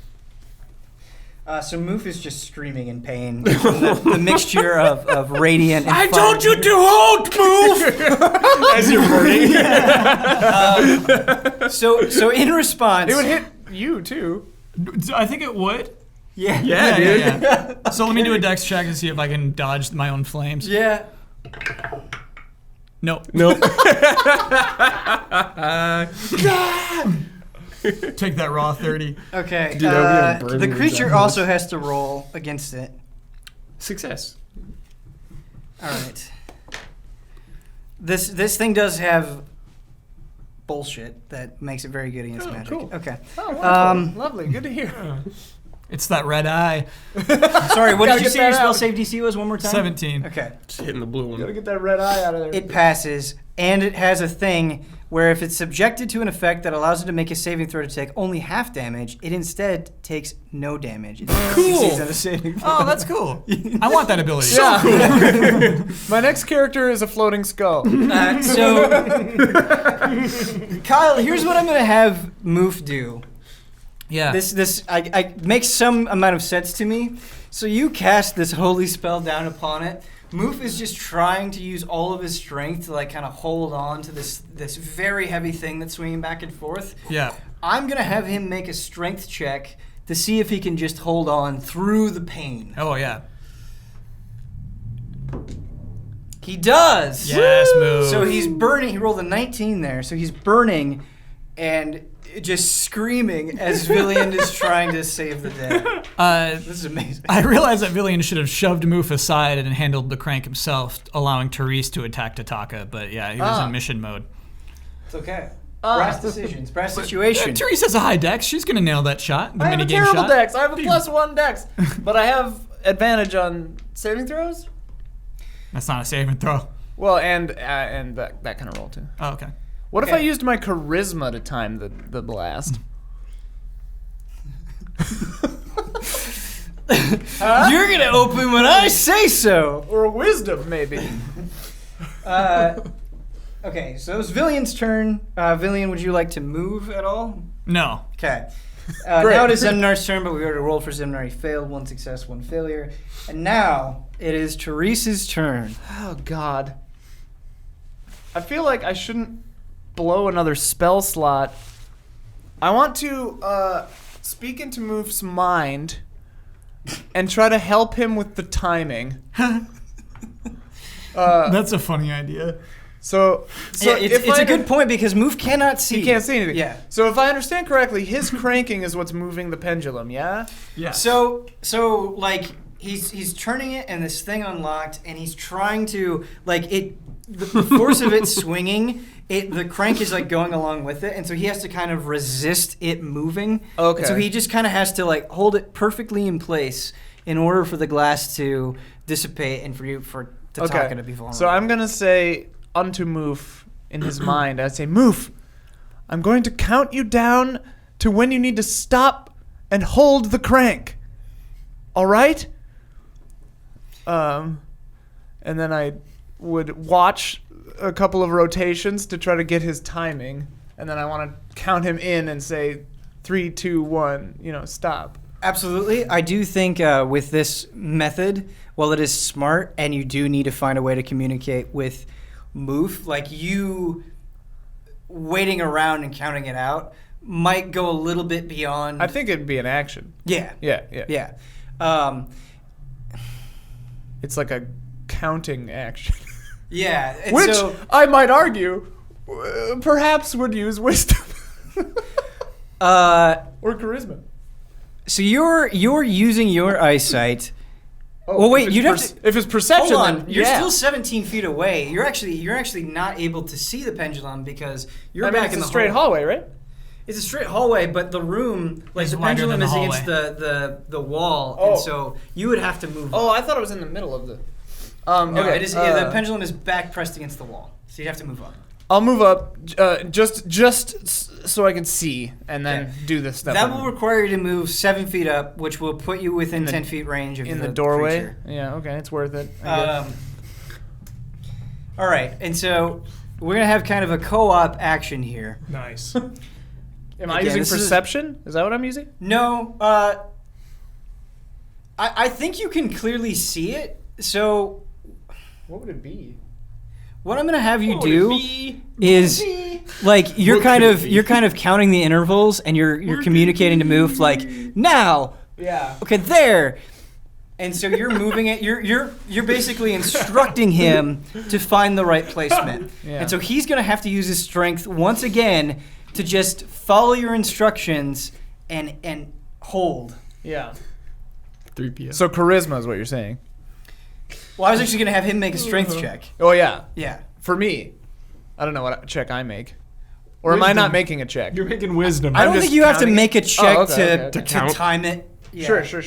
So Moof is just screaming in pain from the mixture of radiant and fire. to hold, move! As you're burning. So in response, It would hit you, too. I think it would. yeah, Yeah. So let me do a dex check and see if I can dodge my own flames. yeah. Nope. Nope. Take that raw 30. Okay. Dude, that would be a the burning creature example. also has to roll against it. Success. All right. This thing does have bullshit that makes it very good against magic. cool. Okay. Oh, wonderful. Lovely. Good to hear. It's that red eye. Sorry, what Gotta did you get say your that spell out. save DC was one more time? 17. Okay. Just hitting the blue Gotta one. get that red eye out of there. It passes, and it has a thing where if it's subjected to an effect that allows it to make a saving throw to take only half damage, it instead takes no damage. It succeeds on a saving throw. Oh, that's cool. I want that ability. Yeah. My next character is a floating skull. So, Kyle, here's what I'm gonna have Moof do. Yeah. This I makes some amount of sense to me. So you cast this holy spell down upon it. Moof is just trying to use all of his strength to like kind of hold on to this very heavy thing that's swinging back and forth. Yeah. I'm gonna have him make a strength check to see if he can just hold on through the pain. Oh, yeah. He does. Yes, move. So he's burning. He rolled a 19 there. So he's burning and just screaming as Villian is trying to save the day. This is amazing. I realize that Villian should have shoved Moof aside and handled the crank himself, allowing Therese to attack Tataka. But yeah, he was in mission mode. It's okay. Brass decisions. Brass situation. Therese has a high dex. She's going to nail that shot. The I have a minigame terrible shot. dex. I have a +1 dex. But I have advantage on saving throws. That's not a saving throw. Well, and that kind of roll, too. Oh, okay. What if I Okay. used my charisma to time the blast? You're gonna open when I say so. Or wisdom, maybe. Okay, so it's Villian's turn. Villian, would you like to move at all? No. Okay. Great. Now it is Zemnar's turn, but we already rolled for Zemnar. He failed. 1 success, 1 failure. And now it is Therese's turn. Oh, God. I feel like I shouldn't blow another spell slot. I want to speak into Moof's mind and try to help him with the timing. That's a funny idea. So Yeah, if it's I a good point because Moof cannot see. He can't see anything. Yeah. So if I understand correctly, his cranking is what's moving the pendulum, yeah? Yeah. So like he's turning it and this thing unlocked and he's trying to like it. The force of it swinging, the crank is like going along with it, and so he has to kind of resist it moving. Okay. And so he just kind of has to like hold it perfectly in place in order for the glass to dissipate and for Tataka to be vulnerable. So I'm gonna say unto Moof in his mind, I say, Moof, I'm going to count you down to when you need to stop and hold the crank. All right? And then I would watch a couple of rotations to try to get his timing, and then I want to count him in and say 3, 2, 1, stop. Absolutely. I do think with this method, while it is smart and you do need to find a way to communicate with Moof, like you waiting around and counting it out might go a little bit beyond. I think it'd be an action. Yeah. Yeah. It's like a counting action. Yeah. And Which, so, I might argue, perhaps would use wisdom. Or charisma. So you're using your eyesight. Oh, Well, wait, if you'd have it's to- if it's perception, Hold on, then you're yeah. still 17 feet away. You're actually not able to see the pendulum because you're I mean, back it's in a the straight hallway, right? It's a straight hallway, but the room, like It's the wider pendulum than is the against the wall, Oh. and so you would have to move. Oh, I thought it was in the middle of the. No, Okay, it is. The pendulum is back pressed against the wall, so you have to move up. I'll move up just so I can see, and then Okay. do this stuff. That will require you to move 7 feet up, which will put you within In the- 10 feet range of in the the doorway. creature. Yeah, okay, it's worth it. I guess. All right, and so we're gonna have kind of a co-op action here. Nice. Am I again, using this is- perception? Is that what I'm using? No, I think you can clearly see it. So What would it be? what I'm gonna have you do is like you're kind of counting the intervals and you're communicating to move like now. Yeah. Okay, there. And so you're moving it. You're basically instructing him to find the right placement. Yeah. And so he's gonna have to use his strength once again to just follow your instructions and hold. Yeah. 3 So charisma is what you're saying. Well, I was actually gonna have him make a strength check. Oh yeah. Yeah. For me, I don't know what check I make, or am I not making a check? You're making wisdom. I don't just think you have to counting make a it? check Oh, okay, okay. to To count? time it. Yeah. Sure. Sure.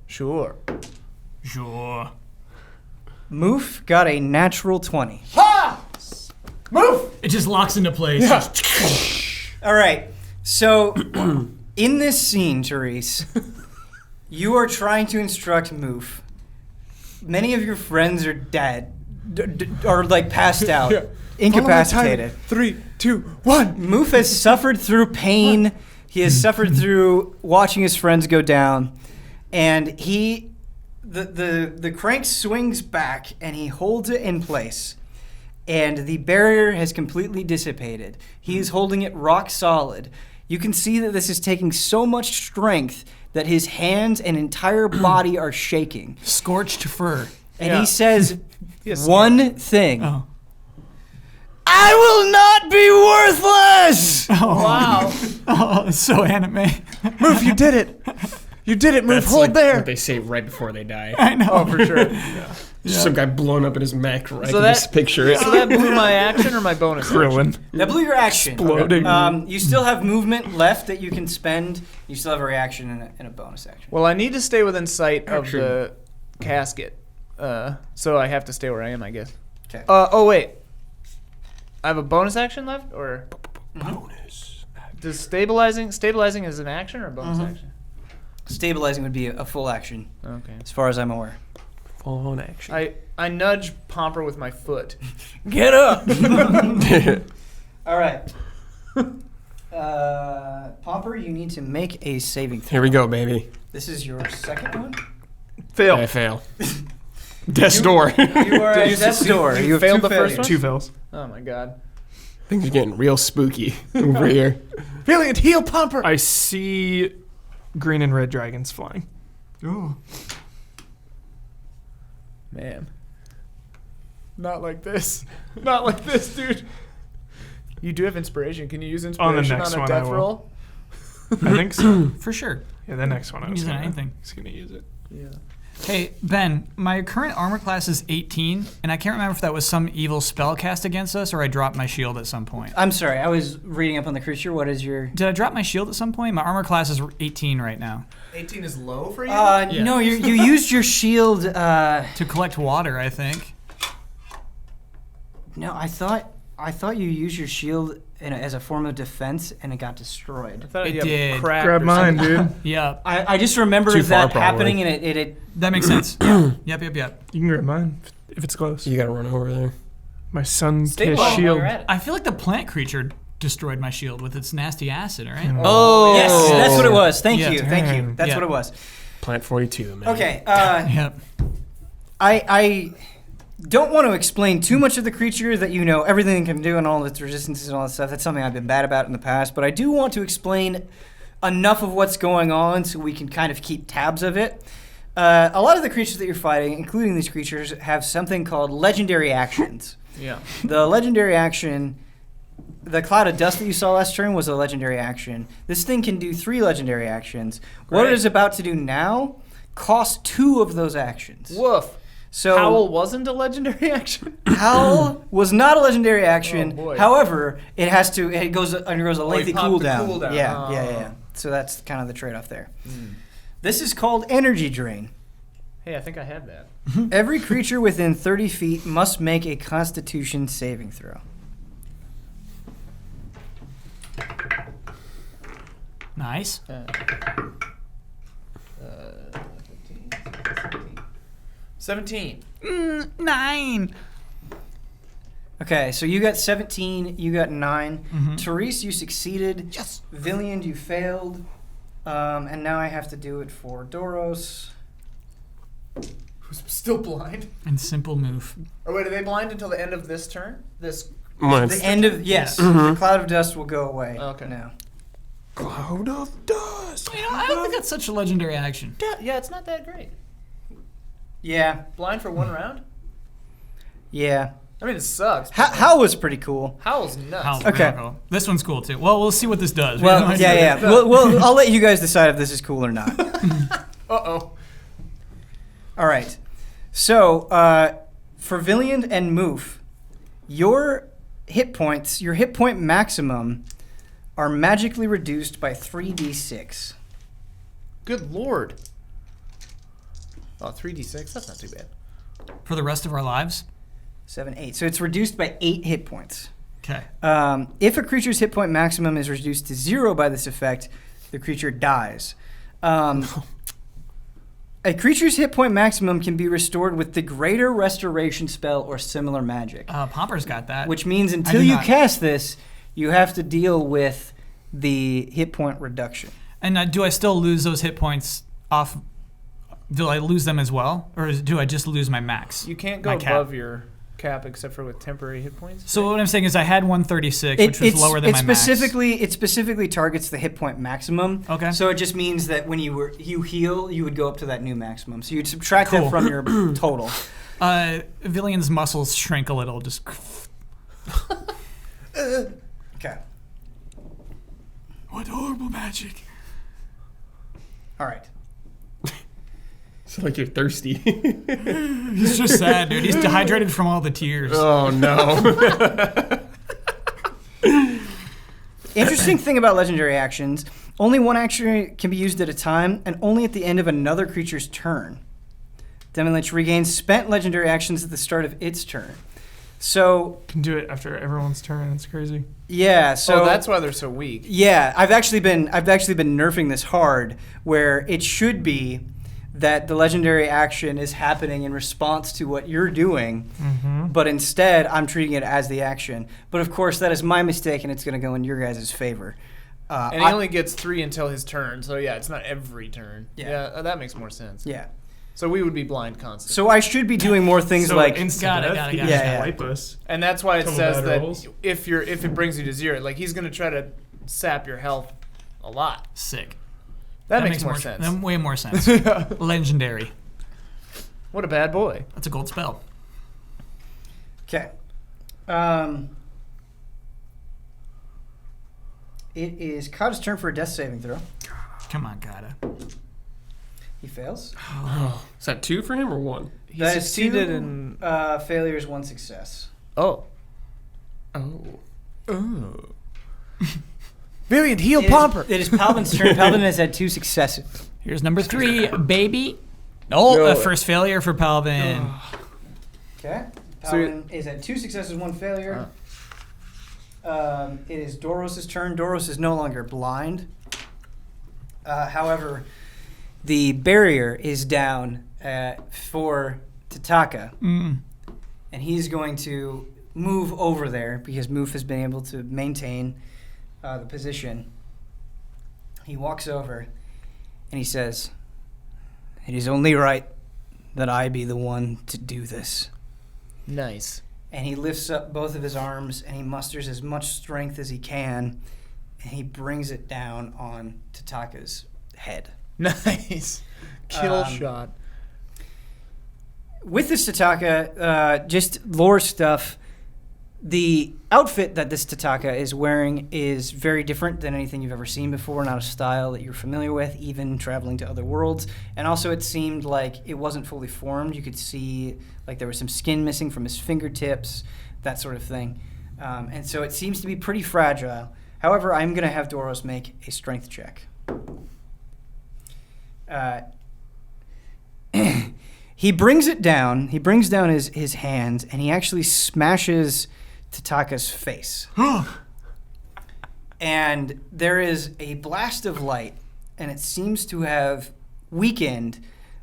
Sure. Moof got a natural 20. Move. It just locks into place. All right. So, in this scene, Therese, you are trying to instruct Moof. Many of your friends are dead, or like passed out, Yeah. incapacitated. 3, 2, 1. Moof has suffered through pain. He has suffered through watching his friends go down, and the crank swings back, and he holds it in place. And the barrier has completely dissipated. He is holding it rock solid. You can see that this is taking so much strength that his hands and entire body are shaking. Scorched fur. And Yeah. he says Yes. one thing. Oh. I will not be worthless! Wow. Oh, it's so anime. Move. You did it. You did it. Move. That's Hold like there. what they say right before they die. I know. Oh, for sure. Just some guy blown up in his mech. Right? I So can that- just picture it. So that blew my action or my bonus? action? Krillin. That blew your action. Exploding. You still have movement left that you can spend. You still have a reaction and a bonus action. Well, I need to stay within sight of Action. the casket, so I have to stay where I am, I guess. 'Kay. Oh wait, I have a bonus action left, or Bonus. does stabilizing is an action or a bonus Mhm. action? Stabilizing would be a full action, Okay. as far as I'm aware. Full on action. I nudge Pomper with my foot. Get up! All right. Pomper, you need to make a saving throw. Here we go, baby. This is your second one. Fail. I fail. Death's door. You are at death's door. You have failed two the first failures. one? 2 fails. Oh my god. Things are getting real spooky over here. Feeling it. Heal, Pomper. I see green and red dragons flying. Ooh. Man. Not like this. Not like this, dude. You do have inspiration. Can you use inspiration next on a one I death will. roll? I think so. For sure. Yeah, the next one I was Use it on gonna, anything. I was gonna use it. Yeah. Hey, Ben, my current armor class is 18, and I can't remember if that was some evil spell cast against us or I dropped my shield at some point. I'm sorry, I was reading up on the creature. What is your... Did I drop my shield at some point? My armor class is 18 right now. 18 is low for you? Yeah. No, you used your shield... To collect water, I think. No, I thought I thought you used your shield as a form of defense, and it got destroyed. I thought It you did. cracked Grab or mine, something. dude. Yeah, I just remember Too far, that happening, probably. and it that makes sense. Yep. You can grab mine if it's close. You gotta run over there. My sun-kissed Stay while shield. you're at it. I feel like the plant creature destroyed my shield with its nasty acid, right? Oh, Yes, that's what it was. Thank Yeah. you. Thank you. Dang. That's Yeah. what it was. Plant 42, man. Okay. Yep. I don't want to explain too much of the creature that you know everything it can do and all its resistances and all that stuff. That's something I've been bad about in the past. But I do want to explain enough of what's going on so we can kind of keep tabs of it. A lot of the creatures that you're fighting, including these creatures, have something called legendary actions. Yeah. The legendary action, the cloud of dust that you saw last turn was a legendary action. This thing can do 3 legendary actions. What it Great. is about to do now costs 2 of those actions. Woof. So Howl wasn't a legendary action? Howl was not a legendary action. Oh, boy. Undergoes a lengthy you popped the cooldown. cooldown. Yeah, Oh. yeah. So that's kind of the trade-off there. This is called energy drain. Hey, I think I had that. Every creature within 30 feet must make a Constitution saving throw. Nice. 17. 9. Okay, so you got 17, you got 9. Mhm. Therese, you succeeded. Yes. Villian, you failed. And now I have to do it for Doros. Who's still blind? And simple move. Or wait, are they blind until the end of this turn? This. The end of, yes. Mhm. The cloud of dust will go away Okay. now. Cloud of dust. You know, I don't think that's such a legendary action. Yeah, it's not that great. Yeah, Blind for 1 round? yeah. I mean, it sucks. Howl was pretty cool. Howl's nuts. How's Okay. real cool. This one's cool too. Well, we'll see what this does. We have no Well, idea. yeah. Well, I'll let you guys decide if this is cool or not. Uh-oh. All right. So, for Villian and Moof, your hit point maximum, are magically reduced by 3d6. Good lord. Oh, 3d6? That's not too bad. For the rest of our lives. 7, 8. So it's reduced by 8 hit points. Okay. If a creature's hit point maximum is reduced to 0 by this effect, the creature dies. A creature's hit point maximum can be restored with the Greater Restoration spell or similar magic. Pomper's got that. Which means until do you not. cast this, you have to deal with the hit point reduction. And do I still lose those hit points off? Do I lose them as well, or do I just lose my max? You can't go My cap. above your cap except for with temporary hit points. So what I'm saying is, I had 136, which was lower than my max. It specifically targets the hit point maximum. Okay. So it just means that when you heal, you would go up to that new maximum. So you'd subtract Cool. that from your total. Villian's muscles shrink a little. Just Okay. what horrible magic! All right. It's like you're thirsty. He's just sad, dude. He's dehydrated from all the tears. Oh no. Interesting thing about legendary actions, only one action can be used at a time and only at the end of another creature's turn. Demon Lich regains spent legendary actions at the start of its turn. So, Can do it after everyone's turn. That's crazy. yeah, so Oh, that's why they're so weak. yeah, I've actually been nerfing this hard where it should be that the legendary action is happening in response to what you're doing, but instead I'm treating it as the action. But of course, that is my mistake, and it's going to go in your guys' favor. And he only gets 3 until his turn, so yeah, it's not every turn. Yeah. That makes more sense. Yeah. So we would be blind constantly. So I should be doing more things So like instant Got it, death, got it, he got can it. just Yeah. wipe us. And that's why it Couple says bad that rolls. if it brings you to 0, like he's gonna try to sap your health a lot. Sick. That makes more sense. That way more sense. Legendary. What a bad boy. That's a gold spell. Okay. It is Kata's turn for a death saving throw. Come on, Kata. He fails. Is that 2 for him or 1? He That is succeeded 2 in. failures, 1 success. Oh. Oh. Villian, heal It is- Pomper. It is Palvin's turn. Palvin has had 2 successes. Here's number 3, baby. Oh, a first failure for Palvin. Okay. So Palvin is at 2 successes, 1 failure. it is Doros' turn. Doros is no longer blind. However, the barrier is down for Tataka. And he's going to move over there because Moof has been able to maintain the position. He walks over and he says, "It is only right that I be the one to do this." Nice. And he lifts up both of his arms and he musters as much strength as he can, and he brings it down on Tataka's head. Nice. Kill shot. With this Tataka, just lore stuff, the outfit that this Tataka is wearing is very different than anything you've ever seen before, not a style that you're familiar with, even traveling to other worlds. And also it seemed like it wasn't fully formed. You could see like there was some skin missing from his fingertips, that sort of thing. And so it seems to be pretty fragile. However, I'm going to have Doros make a strength check. He brings it down. He brings down his hands, and he actually smashes Tataka's face. And there is a blast of light, and it seems to have weakened,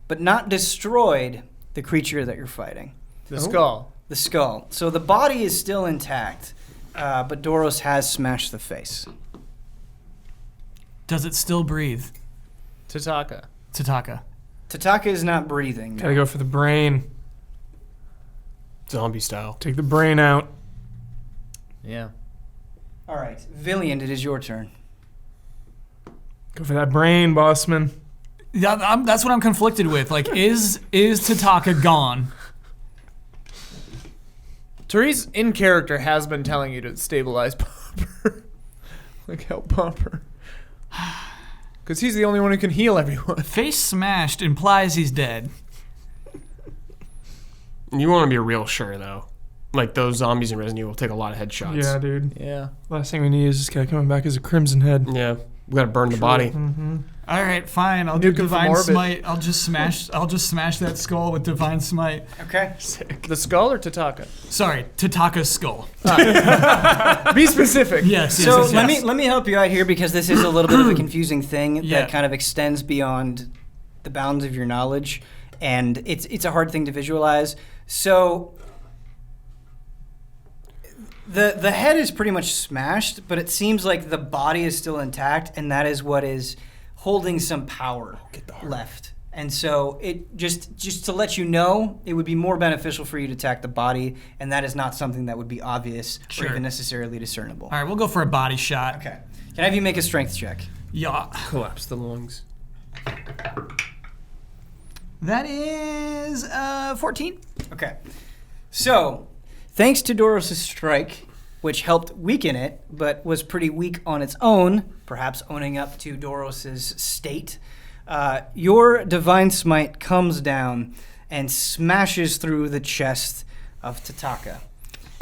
but not destroyed, the creature that you're fighting. The skull. The skull. So the body is still intact, but Doros has smashed the face. Does it still breathe? Tataka. Tataka is not breathing. Gotta go for the brain. Zombie style. Take the brain out. Yeah. All right, Villian, it is your turn. Go for that brain, bossman. Yeah, that's what I'm conflicted with. Like, is Tataka gone? Therese, in character, has been telling you to stabilize Pomper. Like, help Pomper. Because he's the only one who can heal everyone. Face smashed implies he's dead. You want to be real sure, though. Like, those zombies in Resident Evil take a lot of headshots. Yeah, dude. Yeah. Last thing we need is this guy coming back as a crimson head. Yeah. We gotta burn the body. Mm-hmm. All right, fine. I'll do Nuke him from divine orbit. smite. I'll just smash that skull with divine smite. Okay. The skull or Tataka? Sorry, Tataka's skull. Be specific. Yes. So yes, yes. let me help you out here because this is a little bit of a confusing thing Yeah. that kind of extends beyond the bounds of your knowledge, and it's a hard thing to visualize. So the head is pretty much smashed, but it seems like the body is still intact, and that is what is holding some power left. And so it just to let you know, it would be more beneficial for you to attack the body, and that is not something that would be obvious Sure. or even necessarily discernible. All right, we'll go for a body shot. Okay. Can I have you make a strength check? Yeah. Collapse the lungs. That is 14. Okay. So, thanks to Doros' strike, which helped weaken it, but was pretty weak on its own, perhaps owning up to Doros' state, your divine smite comes down and smashes through the chest of Tataka.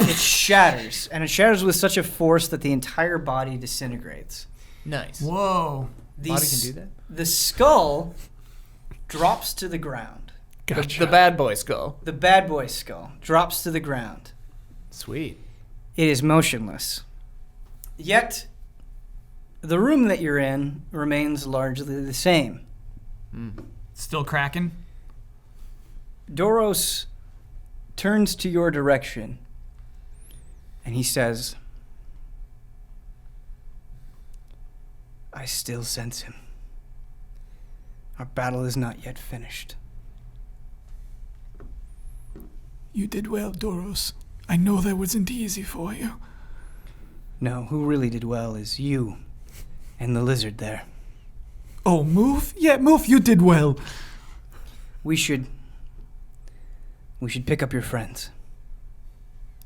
It shatters, and it shatters with such a force that the entire body disintegrates. Nice. Whoa. Body can do that? The skull drops to the ground. Gotcha. The bad boy skull. The bad boy skull drops to the ground. Sweet. It is motionless. Yet, the room that you're in remains largely the same. Still cracking? Doros turns to your direction, and he says, "I still sense him. Our battle is not yet finished." You did well, Doros. I know that wasn't easy for you. No, who really did well is you and the lizard there. Oh, Moof? Yeah, Moof, you did well. We should pick up your friends.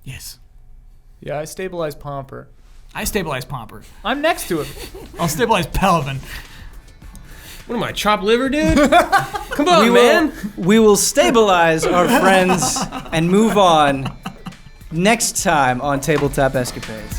Yes. Yeah, I stabilized Pomper. I stabilize Pomper. I'm next to him. I'll stabilize Pelvin. What am I, chopped liver, dude? Come on, man. We will stabilize our friends and move on next time on Tabletop Escapades.